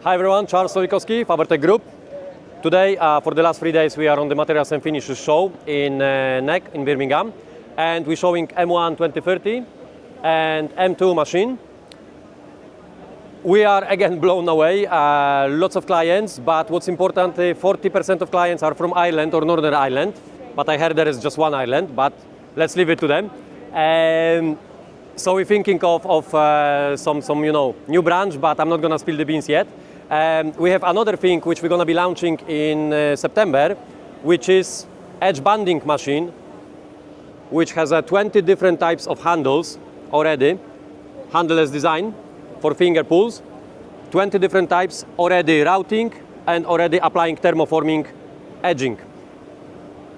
Hi everyone, Charles Solikowski, Fabertec Group. Today, for the last 3 days, we are on the Materials and Finishes show in NEC in Birmingham, and we're showing M1 2030 and M2 machine. We are again blown away, lots of clients, but what's important, 40% of clients are from Ireland or Northern Ireland, but I heard there is just one island, but let's leave it to them. So we're thinking of some new branch, but I'm not gonna spill the beans yet. We have another thing which we're gonna be launching in September, which is edge banding machine, which has 20 different types of handles already, handleless design for finger pulls, 20 different types already routing and already applying thermoforming edging.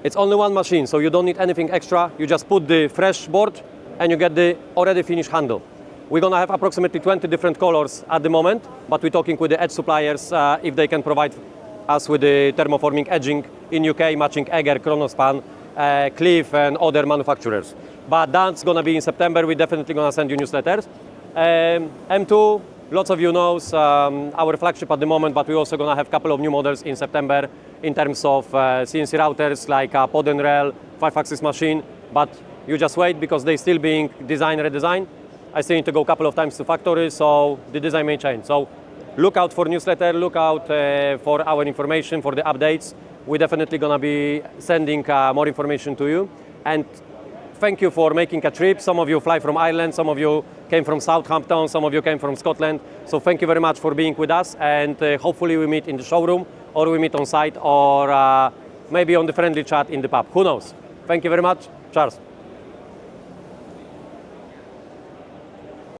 It's only one machine, so you don't need anything extra. You just put the fresh board and you get the already finished handle. We're gonna have approximately 20 different colors at the moment, but we're talking with the edge suppliers if they can provide us with the thermoforming edging in UK, matching Eger, Kronospan, Cliff and other manufacturers. But that's gonna be in September. We're definitely gonna send you newsletters. M2, lots of you knows our flagship at the moment, but we're also gonna have a couple of new models in September in terms of CNC routers like Pod and Rail, 5-axis machine, but you just wait because they're still being designed, redesigned. I still need to go a couple of times to factory, so the design may change. So look out for newsletter, look out for our information, for the updates. We're definitely gonna be sending more information to you. And thank you for making a trip. Some of you fly from Ireland, some of you came from Southampton, some of you came from Scotland. So thank you very much for being with us, and hopefully we meet in the showroom, or we meet on site, or maybe on the friendly chat in the pub. Who knows? Thank you very much. Cheers.